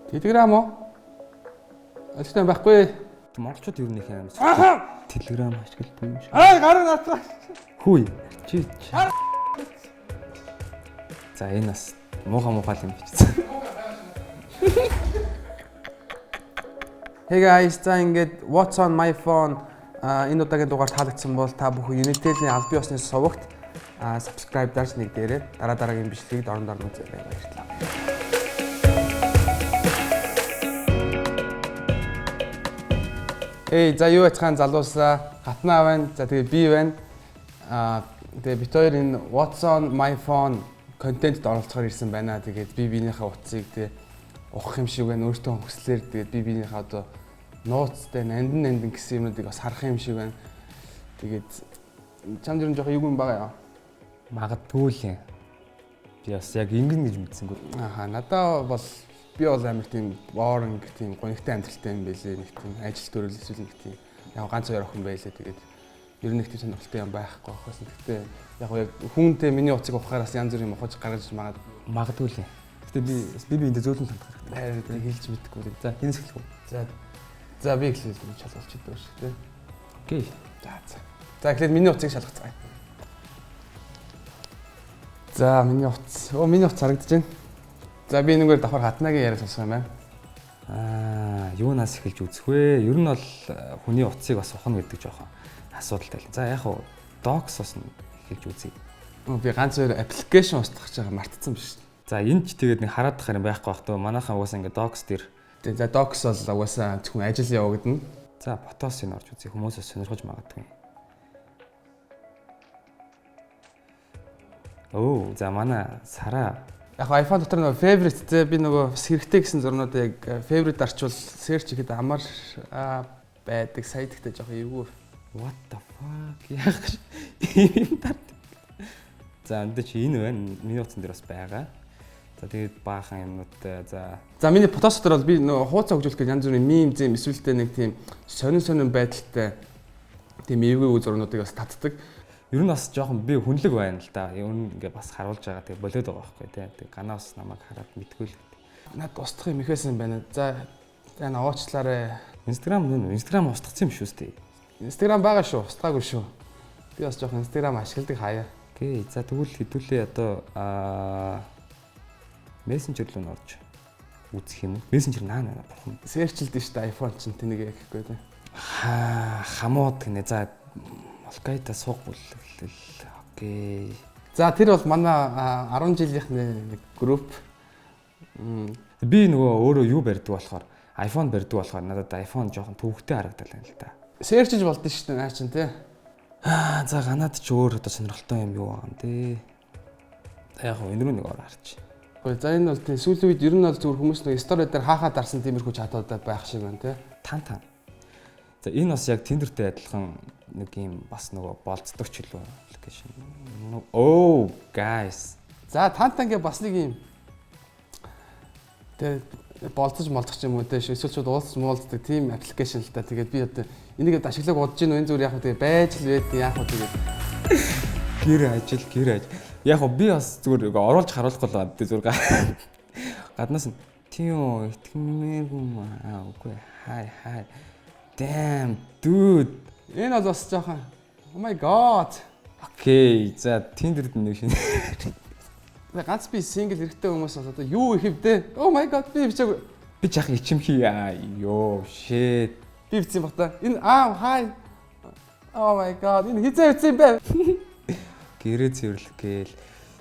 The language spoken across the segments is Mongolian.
Telegram уу? Ажигтай байхгүй. Монголчууд юу нэг юм. Telegram ашигладаг юм шиг. Гарын наацгаа. Хүй. Чи. За энэ бас муухай юм бичсэн. Hey guys, за ингээд What's on my phone энэ удаагийн дугаар таалагдсан бол та бүхэн Unitel-ийн аль бие усны сувагт subscribe дарж нэг дээрээ дараагийн бичлэгийг дорн үзээрэй. Баярлалаа. За юу яцхан залуусаа хатнаа байна. За тэгээ би байна. Тэгээ бит хоёр энэ What's on my phone контентэд оролцохоор ирсэн байна. Тэгээд би биенийхээ утсыг тэгээ ухах юм шиг байна. Өөртөө хүслээр тэгээд би биенийхээ одоо нууцтай нандин гэсэн юмнуудыг бас харах юм шиг байна. Тэгээд чамд ер нь жоохон юу юм байгаа яа. Магадгүй л юм. Би бас яг ингэн гэж мэдсэнгүй. Надаа бол би бол амар тийм boring тийм гонигтай амьдралтай юм байлээ. Нэг тийм ажил төрөл эсвэл нэг тийм яг ганц хоёр охин байлээ. Тэгээд ер нь нэг тийм сонирхолтой юм байхгүй байхаас. Гэхдээ яг хүнтэй миний утсыг ухахаараас янз бүрийн ухаж гаргаж магадгүй л юм. Гэтэ би эндээ зөөлөн сандах хэрэгтэй. Тэгээд хэлж мэдэхгүй. За хинээс эхлэх үү? За би эхлэв шалгалч идэх шүү дээ. Окей. За эхлээд миний утсыг шалгацгаая. За миний утас. Миний утас харагдаж байна. За би энэгээр давхар хатнагийн яриаг сонсох юм байна. Юунаас эхэлж үзэх вэ? Ер нь бол хүний утсыг бас ухна гэдэг жоохон асуудалтай л. За яг хуу Docs-оос нь эхэлж үзье. Би ганц хоёр аппликейшн устгах чагаа мартсан биш. За энд ч тэгээд нэг хараад тахаар юм байхгүй бах төө. Манайхан угаасаа ингээ Docs дээр. За Docs бол угаасаа зөвхөн ажил явагдана. За фотос энэ орж үзье. Хүмүүсээс сонирхож магадгүй. За манай Сара яг iPhone дотор нөгөө favorite те би нөгөө хэрэгтэй гэсэн зурнуудыг favorite арчвал search хийхэд амар байдаг сайт гэдэг жоохон эвгүй. What the fuck яг юм тат. За энэ чи энэ байна. Миний утсан дээр бас байгаа. За тэгээд баахан юмнуудтай за миний фотос дотор бол би нөгөө хуудас хөгжүүлэх гэж янз бүрийн мем зэм эсвэл нэг тийм сонин байдалтай тийм эвгүй зурнуудыг бас татдаг. Ер нь бас жоохон би хүнлэг байна л да. Ер нь ингээ бас харуулж байгаа тэгээ болоод байгаа байхгүй тий. Тэгээ ганаас намайг хараад мэдгүй л. Над устдах юм ихсэн байна. За уучлаарай. Instagram устгацсан юм шүү дээ. Instagram байгаа шүү, устгаагүй шүү. Би бас жоохон Instagram ашигладаг хаяа. Окей. За тэгвэл хэдүүлээ одоо Messenger руу орж үзэх юм уу? Messenger наа бурхан. Search-лд нь шүү дээ iPhone чинь тэнийг гэхгүй тий. Хамууд гинэ. За Алкайда суух бүлэглэл. Окей. За тэр бол манай 10 жилийнхний нэг групп. Би нөгөө өөрөө юу барьдаг болохоор iPhone барьдаг болохоор надад iPhone жоохон төвөгтэй харагдал байна л да. Search-ж болдсон шүү дээ наа чин тий. За ганаад ч өөр одоо сонирхолтой юм юу байгаа юм тий. Яг энэ рүү нэг ор харч. За энэ бол тий сүүлийн үед ер нь бол зүгээр хүмүүс нэг story дээр хаахаа дарсан тиймэрхүү чатуудад байх шиг байна тий. Тан. За энэ бас яг Tinder-тэй адилхан нэг юм бас нөгөө болцдог ч илүү аппликейшн. Guys. За тантай бас нэг юм тэгээ болцож молдох юм уу те эсвэл шууд уулзч муулцдаг тийм аппликейшн л та. Тэгээд би одоо энийг ашиглах бодож гин энэ зүгээр яг тэгээ байж л байт яг тэгээ гэр ажил. Яг би бас зүгээр оруулж харуулахгүй л байгаа зүгээр гаднаас нь тийм итгэмээргүй үгүй хай. Damn dude. Энэ бол бас жоохон. Oh my god. Окей. За Tinder-д нэг шинэ. Ганц би single хэрэгтэй хүмүүс одоо юу ихэвдээ. Oh my god би бичээгүй. Би жах ичимхий ёо shit. Би бичсэн баг та. Энэ hi. Oh my god. Энэ хизээ бичсэн бэ? Гэрээ цэвэрлэх гээл.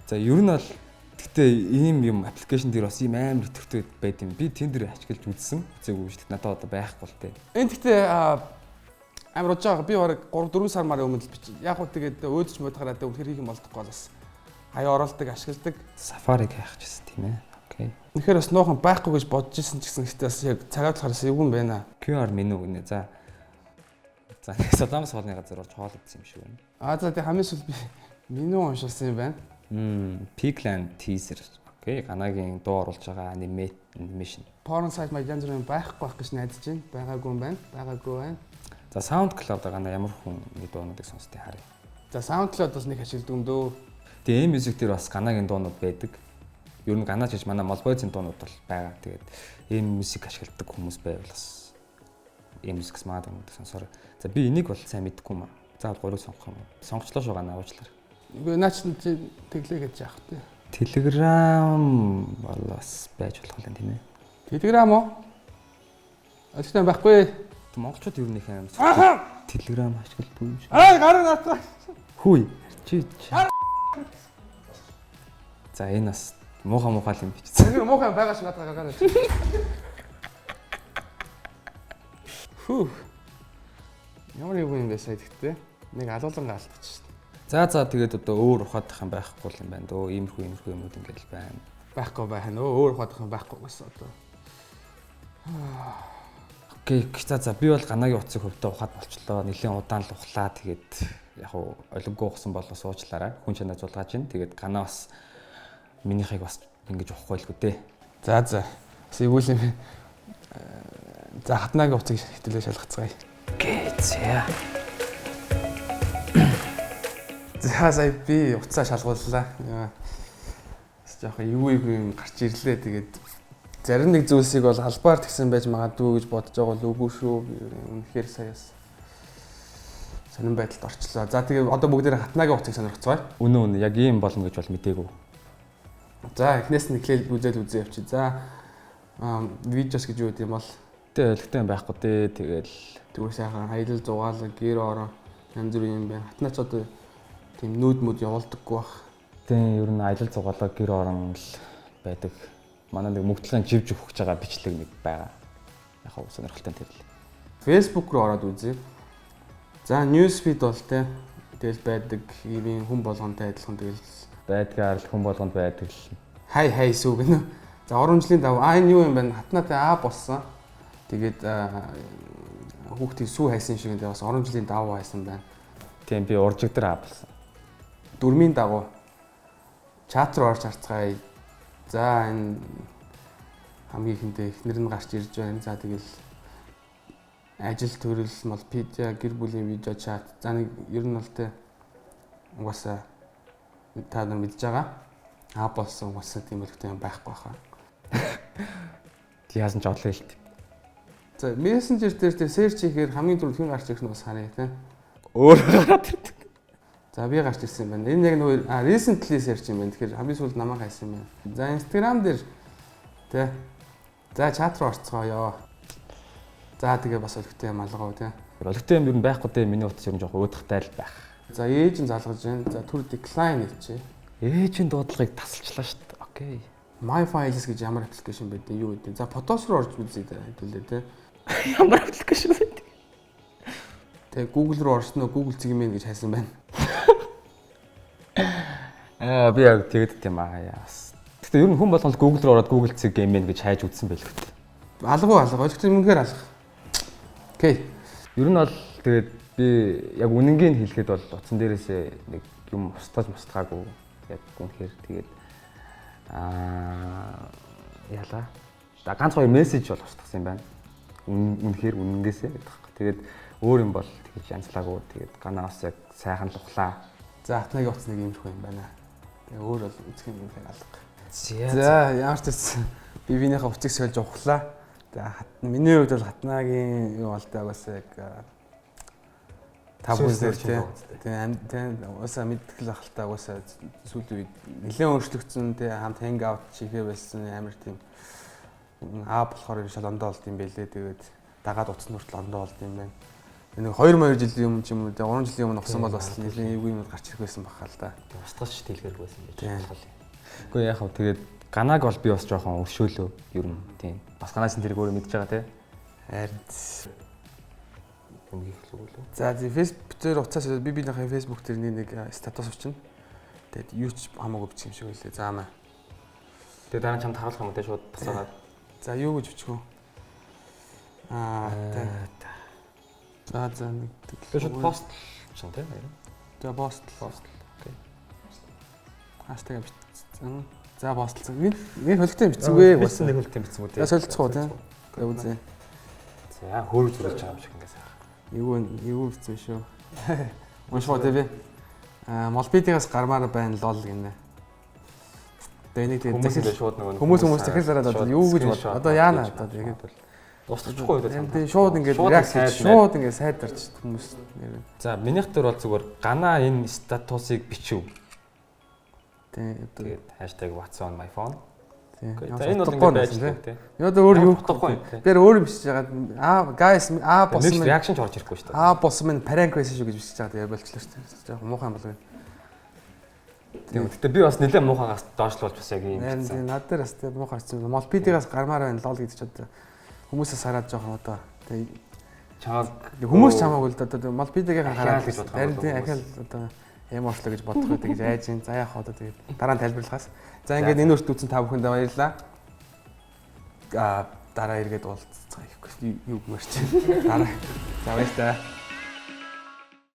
За ер нь бол гэхдээ ийм аппликейшн дээр бас ийм амар итгэвтэй байд юм. Би Tinder ашиглаж үзсэн. Үзээгүй шүү дээ. Надад одоо байхгүй л тээ. Энэ гэхдээ амар удаа байгаа. Би бараг 3-4 сар маар өмнө л бич. Яг уу тэгээд өөдөж модгараа дэ үнэхээр хийх юм болдохгүй бас. Хаяа оролдог, ашигладаг. Safari-г хайхчихсан тийм ээ. Окей. Үнэхээр бас нуухан байхгүй гэж бодож ирсэн ч гэсэн гэхдээ бас яг цагаад хараас эвгүй юм байна. QR меню гинэ. За Солонгос хоолны газар орж хоол идсэн юм шиг байна. За тэг хамгийн сүүл би меню уншилсан юм байна. Pigland teaser. Окей, ганагийн дуу оруулж байгаа animation. Porn site маань янз бүрийн байхгүй гэж найдаж байна. Байгаагүй байна. За SoundCloud гана ямар хүн дуунуудыг сонсдгийг харъя. За SoundCloud бас нэг ашигладаг юм дөө. Тэгээ music дээр бас ганагийн дуунууд байдаг. Ер нь ганаач гэж манай молбойцын дуунууд бол байгаа. Тэгээд ийм музик ашигладаг хүмүүс байвал бас ийм музикс маад юм сонсоор. За би энийг бол сайн мэдэхгүй юм аа. Заавал гурыг сонгох юм. Сонгочлоо шүү ганаа уучлаарай. Үгүй наач тэглээ гэж яах вэ? Telegram бол бас байж болох юм тийм ээ. Telegram уу? Ажигтай байхгүй. Монголчууд ер нь их аим. Telegram ашигладаг юм шиг. Гарын наацгаа. Хүй. Чи. За энэ бас муухай юм бич. Тэр муухай байгаа шиг надад гараад. Хүү. Ямар юм бэ сая гэхдээ нэг алуулангаа алдчихсан. За тэгээд одоо өөр ухаадах юм байхгүй юм байна дөө. Иймэрхүү юмуд ингээл байна. Байхгүй байна. Өөр ухаадах юм байхгүй гэсэн одоо. Окей, за би бол ганагийн утсыг хөвдөө ухаад болчлоо. Нэлийн удаан л ухлаа. Тэгээд яг уу олимпико ухсан бол бас уучлаарай. Хүн чанаа зулгааж байна. Тэгээд ганаа бас минийхийг бас ингэж уухгүй л гүдээ. За. Бас ивүүл юм. За хатнагийн утсыг хэтэлээ шалгацгаая. Гэцээ. За сая би утсаа шалгууллаа. Бас жоох юу юм гарч ирлээ. Тэгээд зарим нэг зүйлсийг бол халбаар тэгсэн байж магадгүй гэж бодож байгаа бол үгүй шүү. Үнэхээр саяас сонирн байдалд орчлоо. За тэгээд одоо бүгдээр хатнагийн утсыг сонирхцгаая. Үнэн яг ийм болно гэж бол мэдээгүй. За эхнээс нь эхлээл үзээ явчих. За видеос гэж юу гэдэг юм бол Өлегтэй байхгүй дээ. Тэгэл тэгвэл сайхан аялал зугаалга гэр орон янз бүрийн юм байна. Хатнаач одоо тийм нүүд мөд явуулдаггүй бах. Тийм ер нь аялал зугаалга гэр орон л байдаг. Манай нэг мөгдлөгийн живж өгч байгаа бичлэг нэг байгаа. Яг хөө сонирхолтой тэр л. Facebook руу ороод үзье. За newsfeed бол те тэгэл байдаг ийм хүн болгонтой адилхан тэгэл байдгаар л хүн болгонд байдаг л. Хай сүү гэнэ. За орон жилийн даваа энэ юу юм бэ? Хатнаатай болсон. Тэгээд хүүхдийн сүү хайсан шиг энэ бас орон жилийн даваа хайсан байна. Тийм би уржиг дээр авсан. Дөрмийн дагуу чат руу орж харцгаая. За энэ хамгийн ихэндээ эхнэр нь гарч ирж байна. За тэгэл ажил төрөл Молпедиа гэр бүлийн видео чат. За нэг ер нь бол тэ угаасаа та нар мэдж байгаа. Болсон угаасаа тийм үлгтэй юм байхгүй хаа. Тий яасан ч одлоо хэлт. За мессенжер дээр тэр search хийхээр хамгийн түрүүнд хэн гарч ирэх нь бас харъя те. Өөр гараад ирдэг. За би гарч ирсэн юм байна. Энэ яг нөгөө recently search юм байна. Тэгэхээр хамгийн сүүлд намайг хайсан юм байна. За Instagram дээр тэ. За чат руу орцгоё. За тэгээ бас өлегтэй юм алгаа те. Өлегтэй юм ер нь байхгүй дээ. Миний утас ер нь жоох уудахтай л байх. За ээж нь залгаж байна. За түр decline хийчихье. Ээжийн дуудлагыг тасалчлаа шүү дээ. Окей. My Files гэж ямар аппликейшн байдаг юу гэдэг. За фотос руу орж үзье хэвлээ те. Ямар аппликейшн байдаг. Тэгээ Google руу орсноо Google цэгмэн гэж хайсан байна. Би яг тэгэд тийм аа яас. Гэтэ ер нь хүн болгонд Google руу ороод Google цэгмэн гэж хайж үзсэн байлгүй. Алга. Өлегтэй үнэхээр алга. Окей. Ер нь бол тэгээд би яг үнэнгийг хэлэхэд бол утсан дээрээсээ нэг юм устгаагүй. Яг үнэхээр тэгээд яла. За ганц хоёр мессеж бол устгасан юм байна. Үнэхээр үнэнгээсээ гэдэг. Тэгээд өөр юм бол тэгж янзлаагүй. Тэгээд ганаас яг сайхан л ухлаа. За хатнагийн утас нэг иймэрхүү юм байна. Тэгээ өөр бол үзэх юм үнэхээр алга. За ямар ч гэсэн бивийнхээ утсыг сольж ухлаа. За миний хувьд бол хатнагийн юу болтой байгаас яг тавхус дээр тийм уусаа мэдтгэл ахaltaа уусаа сүүлийн үед нэлээд өөрчлөгдсөн тийм хамт hangout чигээ байсан амар тийм болохоор шал ондоо болд юм байлээ. Тэгээд дагаад утас нүртэл ондоо болд юм байна. Нэг 2 жилийн өмнө ч юм уу 3 жилийн өмнө авсан бол бас нэлээд эвгүй юм гарч ирэх байсан бахаа л да. Устгаж тэлгэрэг байсан гэж бодлоо. Гэхдээ яг хөө тэгээд ганаг бол би бас жоохон өшөөлөө ер нь тийм. Бас ганаас нь тэрийг өөрөө мэдж байгаа тийм. Харин Өмнөх хэлүүлээ. За Facebook дээр уцаас бинийхээ Facebook дээр нэг статус өчнө. Тэгээд юу ч хамаагүй бичих юм шиг байлээ. Заамаа. Тэгээд дараа нь чамд харуулах юм даа шууд басаад. За юу гэж бичих вэ? За нэг шууд пост чинь тийм. За пост. Окей. Хаштаг бичсэн. За постлсан. Нэг хөлтэй бичсэвгүй бас нэг хөлтэй бичсэн үү тийм. За солилцох уу тийм. Гэхдээ үзье. За хөөрөж үзэж байгаа юм шиг ингээс. Юу хэвчээ шүү. Уншгаа тийм. Молпедиас гармаар байна лол гинэ. Тэгээ нэг хүмүүс захил л шууд нөгөө хүмүүс захиалаад одоо юу гэж бод. Одоо яана одоо тэгээд устчихгүй үү тэгээд шууд ингээд реакц шууд ингээд сайдарч хүмүүс нэр. За минийх дээр бол зүгээр ганаа энэ статусыг бичв. Тэгээд хаштаг what's on my phone. За энэ бол ингээд байж тээ. Яг өөр юу бодохгүй. Би өөр бичиж байгаа. Guys босс минь реакшн ч орж ирэхгүй шүү дээ. Босс минь prank байсан шүү гэж бичиж байгаа. Тэгээд болчихлоо шүү дээ. Яг муухай болов. Тэгтээ би бас нэлээд муухайгаас доошлуулж бас яг юм бичсэн. Над дээр бас тэгээд муухай хэвчээ. Молпидигаас гармаар байна лол гэдэг ч одоо хүмүүсээс хараад жоохон одоо тэгээд чамаг хүмүүс чамаагүй л одоо молпидигийн хараад гэж бодох юм. Тийм ахаал одоо юм уушлаа гэж бодох үү гэж айж ин. За яах одоо тэгээд дараа нь тайлбарлахаас. За ингээд энэ үрт үзсэн та бүхэнд баярлалаа. Дараа эргээд уулзцгаая. Юу гэмэрч. Дараа. За баярлалаа.